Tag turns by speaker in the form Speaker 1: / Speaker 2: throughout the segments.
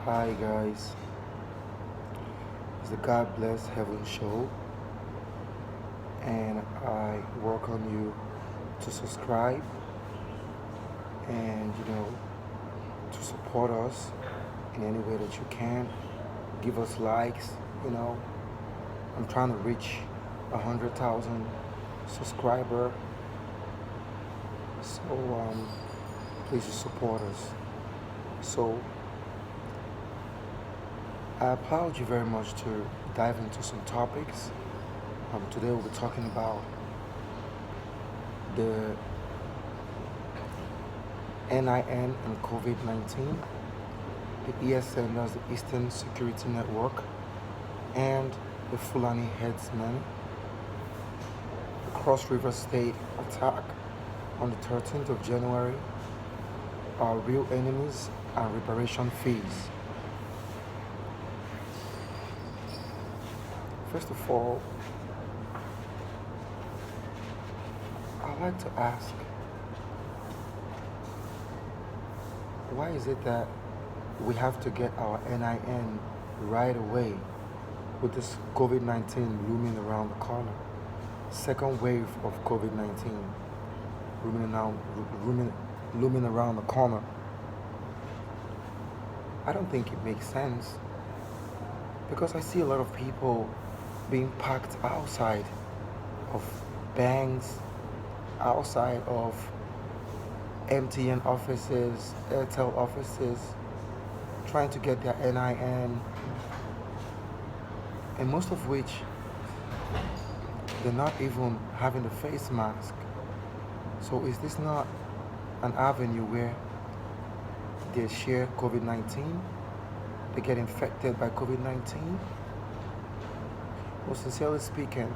Speaker 1: Hi guys, it's the God Bless Heaven show, and I welcome you to subscribe and to support us in any way that you can. Give us likes. You know, I'm trying to reach 100,000 subscriber, so please just support us. So I applaud you very much to dive into some topics. Today we'll be talking about the NIN and COVID-19, the ESN, that's the Eastern Security Network, and the Fulani Herdsmen, the Cross River State attack on the 13th of January, our real enemies, and reparation fees. First of all, I'd like to ask, why is it that we have to get our NIN right away with this COVID-19 looming around the corner? Second wave of COVID-19 looming around the corner. I don't think it makes sense, because I see a lot of people being packed outside of banks, outside of MTN offices, Airtel offices, trying to get their NIN, and most of which they're not even having the face mask. So is this not an avenue where they share COVID-19? They get infected by COVID-19? Well, sincerely speaking,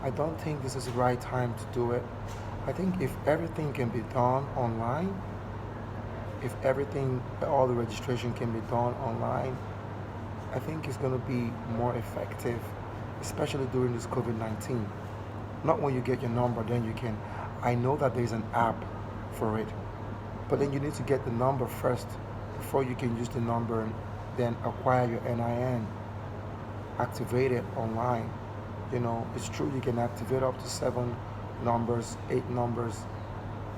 Speaker 1: I don't think this is the right time to do it. I think if everything can be done online, if all the registration can be done online, I think it's going to be more effective, especially during this COVID-19. Not when you get your number, then you can. I know that there's an app for it, but then you need to get the number first before you can use the number and then acquire your NIN, activate it online. It's true you can activate up to 7 numbers, 8 numbers.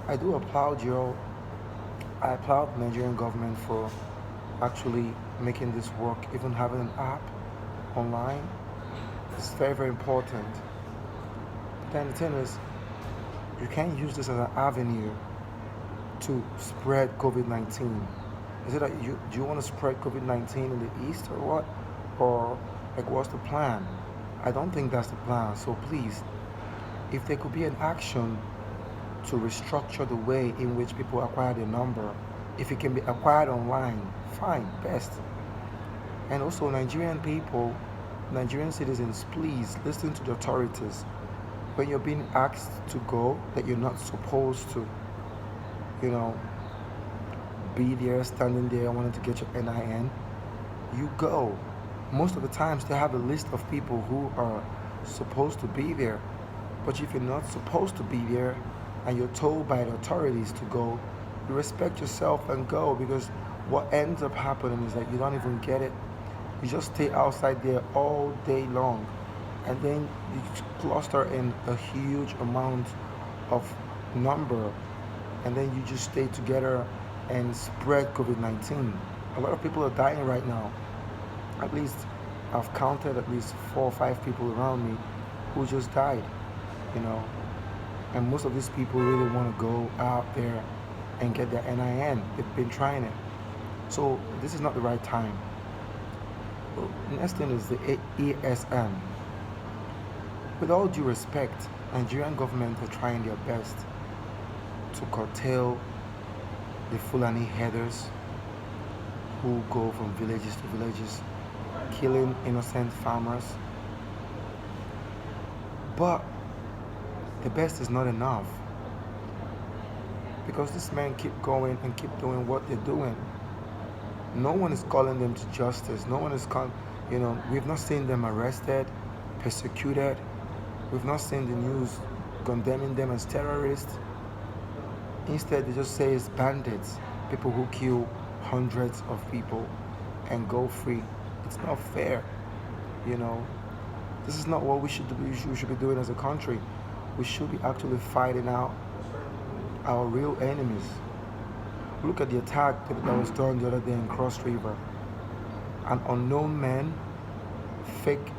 Speaker 1: I do applaud you. I applaud the Nigerian government for actually making this work, even having an app online. It's very, very important. Then the thing is, you can't use this as an avenue to spread COVID-19. Is it that do you want to spread COVID-19 in the East or what? Or what's the plan? I don't think that's the plan. So please, if there could be an action to restructure the way in which people acquire their number, if it can be acquired online, fine, best. And also Nigerian people, Nigerian citizens, please listen to the authorities. When you're being asked to go that you're not supposed to, be there, standing there, wanting to get your NIN, you go. Most of the times they have a list of people who are supposed to be there. But if you're not supposed to be there and you're told by the authorities to go, you respect yourself and go, because what ends up happening is that you don't even get it. You just stay outside there all day long, and then you cluster in a huge amount of number, and then you just stay together and spread COVID-19. A lot of people are dying right now. At least I've counted at least 4 or 5 people around me who just died, and most of these people really want to go out there and get their NIN. They've been trying it. So this is not the right time. Next thing is the ESN. With all due respect, Nigerian government are trying their best to curtail the Fulani herders who go from villages to villages, killing innocent farmers. But the best is not enough, because these men keep going and keep doing what they're doing. No one is calling them to justice. No one is we've not seen them arrested, persecuted. We've not seen the news condemning them as terrorists. Instead, they just say it's bandits, people who kill hundreds of people. and go free. It's not fair, you know. This is not what we should do. We should be doing as a country. We should be actually fighting out our real enemies. Look at the attack that was done the other day in Cross River. An unknown man, fake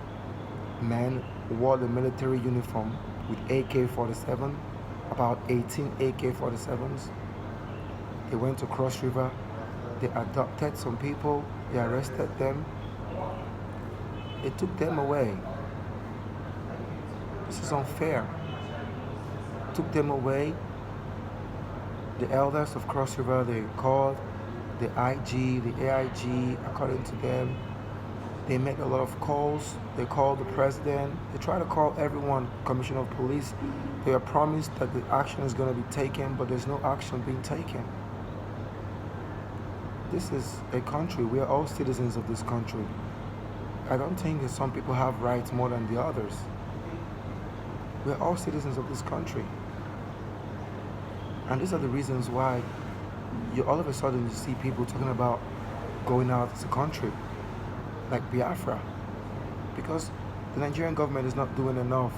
Speaker 1: man, wore the military uniform with AK-47, about 18 AK-47s. They went to Cross River. They abducted some people. They arrested them. They took them away. This is unfair. Took them away. The elders of Cross River, they called the IG, the AIG, according to them. They made a lot of calls. They called the president. They tried to call everyone, commissioner of police. They are promised that the action is going to be taken, but there's no action being taken. This is a country. We are all citizens of this country. I don't think that some people have rights more than the others. We are all citizens of this country. And these are the reasons why all of a sudden you see people talking about going out as a country, like Biafra, because the Nigerian government is not doing enough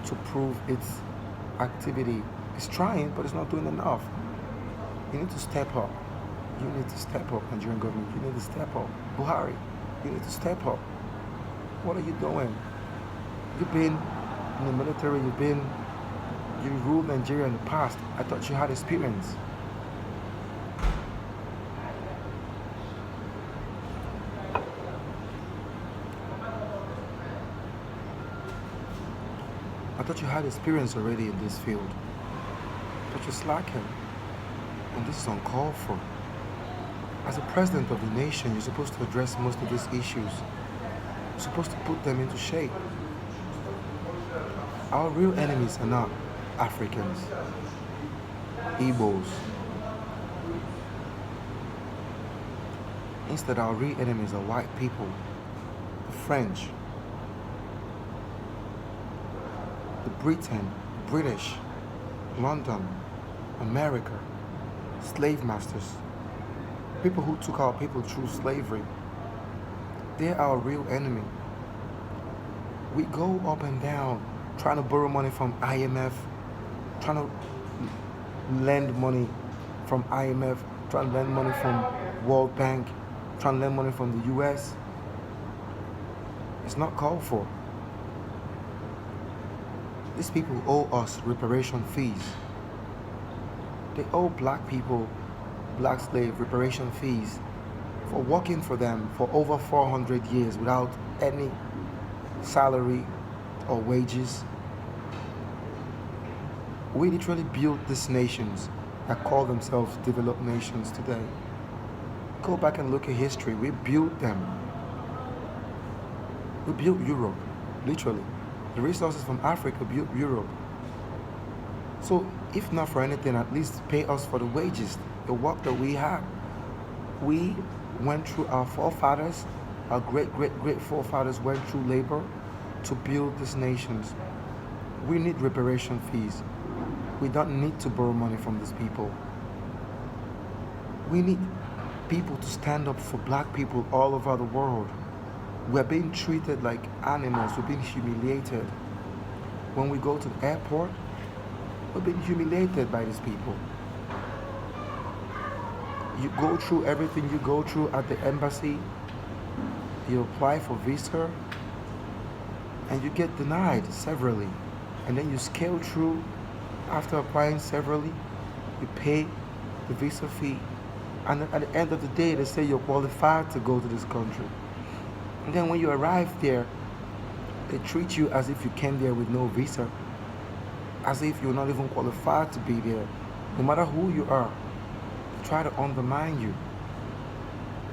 Speaker 1: to prove its activity. It's trying, but it's not doing enough. You need to step up. You need to step up, Nigerian government. You need to step up. Buhari, you need to step up. What are you doing? You've been in the military, you ruled Nigeria in the past. I thought you had experience. I thought you had experience already in this field. But you're slacking. And this is uncalled for. As a president of the nation, you're supposed to address most of these issues. You're supposed to put them into shape. Our real enemies are not Africans, Igbos. Instead, our real enemies are white people, the French, the British, London, America, slave masters, people who took our people through slavery. They're our real enemy. We go up and down trying to borrow money from IMF, trying to lend money from IMF, trying to lend money from World Bank, trying to lend money from the US. It's not called for. These people owe us reparation fees. They owe black people, black slave reparation fees for working for them for over 400 years without any salary or wages. We literally built these nations that call themselves developed nations today. Go back and look at history. We built them. We built Europe, literally. The resources from Africa built Europe. So if not for anything, at least pay us for the wages, the work that we have. We went through, our forefathers, our great forefathers went through labor to build these nations. We need reparation fees. We don't need to borrow money from these people. We need people to stand up for black people all over the world. We're being treated like animals. We're being humiliated. When we go to the airport, we're being humiliated by these people. You go through everything you go through at the embassy. You apply for visa, and you get denied severally. And then you scale through. After applying severally, you pay the visa fee. And at the end of the day, they say you're qualified to go to this country. And then when you arrive there, they treat you as if you came there with no visa, as if you're not even qualified to be there. No matter who you are, they try to undermine you.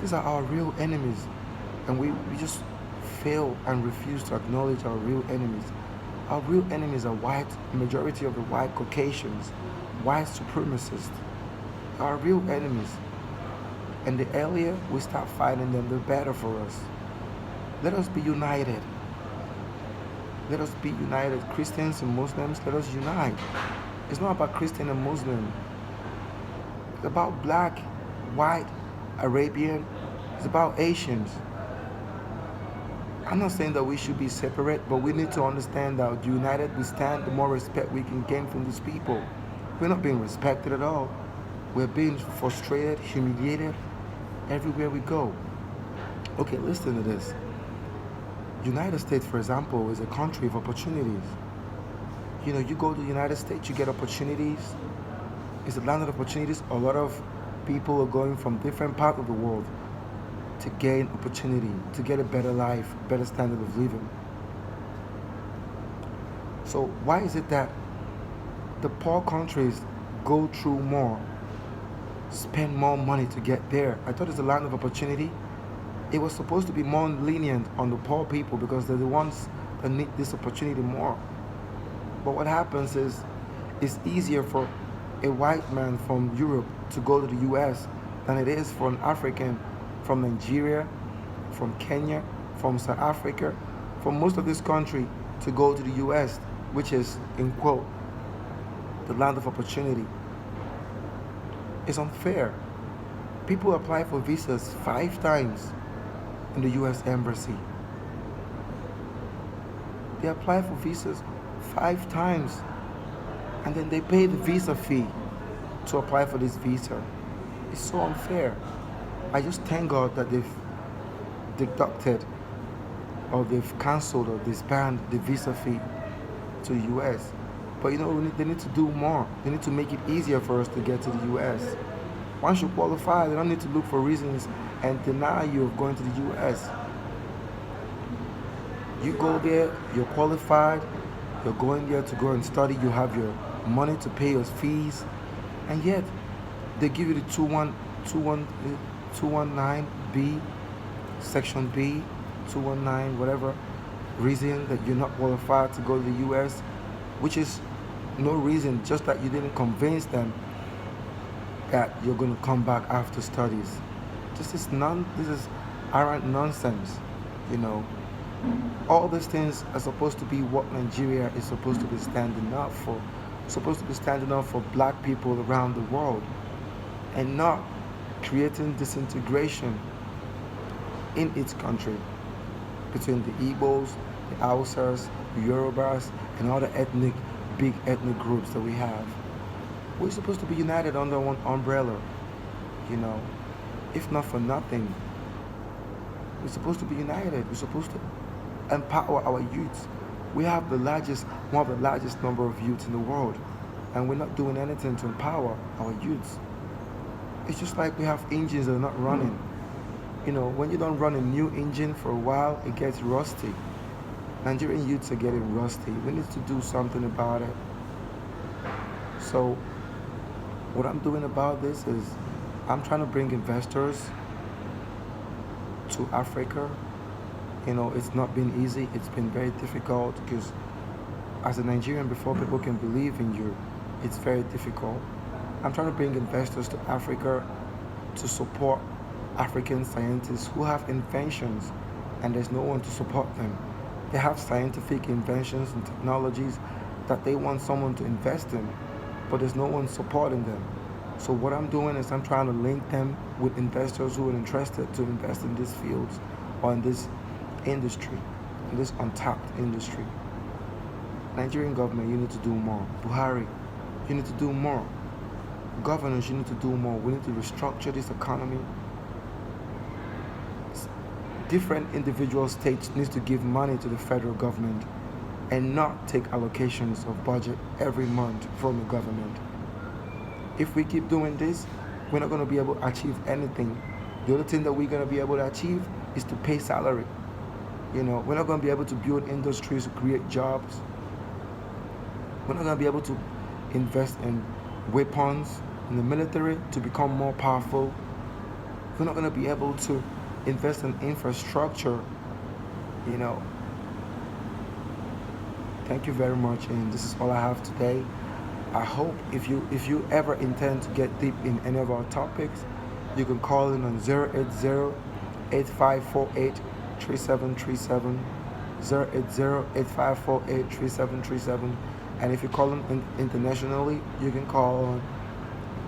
Speaker 1: These are our real enemies, and we just fail and refuse to acknowledge our real enemies. Our real enemies are white, majority of the white Caucasians, white supremacists. Our real enemies. And the earlier we start fighting them, the better for us. Let us be united. Let us be united. Christians and Muslims, let us unite. It's not about Christian and Muslim. It's about black, white, Arabian, It's about Asians. I'm not saying that we should be separate, but we need to understand that the united we stand, the more respect we can gain from these people. We're not being respected at all. We're being frustrated, humiliated everywhere we go. Okay, listen to this. United States, for example, is a country of opportunities. You go to the United States, you get opportunities. It's a land of opportunities. A lot of people are going from different parts of the world to gain opportunity, to get a better life, better standard of living. So why is it that the poor countries go through more, spend more money to get there? I thought it's a land of opportunity. It was supposed to be more lenient on the poor people because they're the ones that need this opportunity more. But what happens is it's easier for a white man from Europe to go to the US than it is for an African from Nigeria, from Kenya, from South Africa, from most of this country to go to the US, which is, in quote, the land of opportunity. It's unfair. People apply for visas 5 times in the US Embassy. They apply for visas 5 times and then they pay the visa fee to apply for this visa. It's so unfair. I just thank God that they've deducted or they've cancelled or disbanded the visa fee to the US. But they need to do more. They need to make it easier for us to get to the US. Once you qualify, they don't need to look for reasons and deny you of going to the US. You go there, you're qualified, you're going there to go and study, you have your money to pay your fees, and yet they give you the 219B, Section B, 219, whatever reason that you're not qualified to go to the US, which is no reason, just that you didn't convince them that you're going to come back after studies. This is arrant nonsense, All these things are supposed to be what Nigeria is supposed to be standing up for. Supposed to be standing up for black people around the world and not creating disintegration in its country between the Igbos, the Hausas, the Yorubas, and all the big ethnic groups that we have. We're supposed to be united under one umbrella, if not for nothing. We're supposed to be united. We're supposed to empower our youth. We have one of the largest number of youths in the world, and we're not doing anything to empower our youths. It's just like we have engines that are not running. When you don't run a new engine for a while, it gets rusty. Nigerian youths are getting rusty. We need to do something about it. So what I'm doing about this is I'm trying to bring investors to Africa. It's not been easy. It's been very difficult because as a Nigerian, before people can believe in you, it's very difficult. I'm trying to bring investors to Africa to support African scientists who have inventions and there's no one to support them. They have scientific inventions and technologies that they want someone to invest in, but there's no one supporting them. So what I'm doing is I'm trying to link them with investors who are interested to invest in these fields or in this industry, in this untapped industry. Nigerian government, you need to do more. Buhari, you need to do more. Governors, you need to do more. We need to restructure this economy. Different individual states need to give money to the federal government and not take allocations of budget every month from the government. If we keep doing this, we're not going to be able to achieve anything. The only thing that we're going to be able to achieve is to pay salary. We're not going to be able to build industries to create jobs. We're not going to be able to invest in weapons in the military to become more powerful. We're not going to be able to invest in infrastructure. Thank you very much, and this is all I have today. I hope if you ever intend to get deep in any of our topics, you can call in on 080-8548-3737, 080-8548-3737, and if you call in internationally, you can call on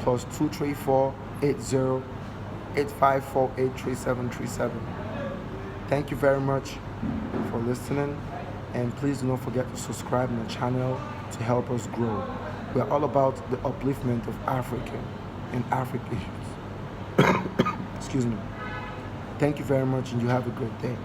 Speaker 1: +234-80 85483737. Thank you very much for listening, and please do not forget to subscribe to the channel to help us grow. We are all about the upliftment of Africa and African issues. Excuse me. Thank you very much, and you have a great day.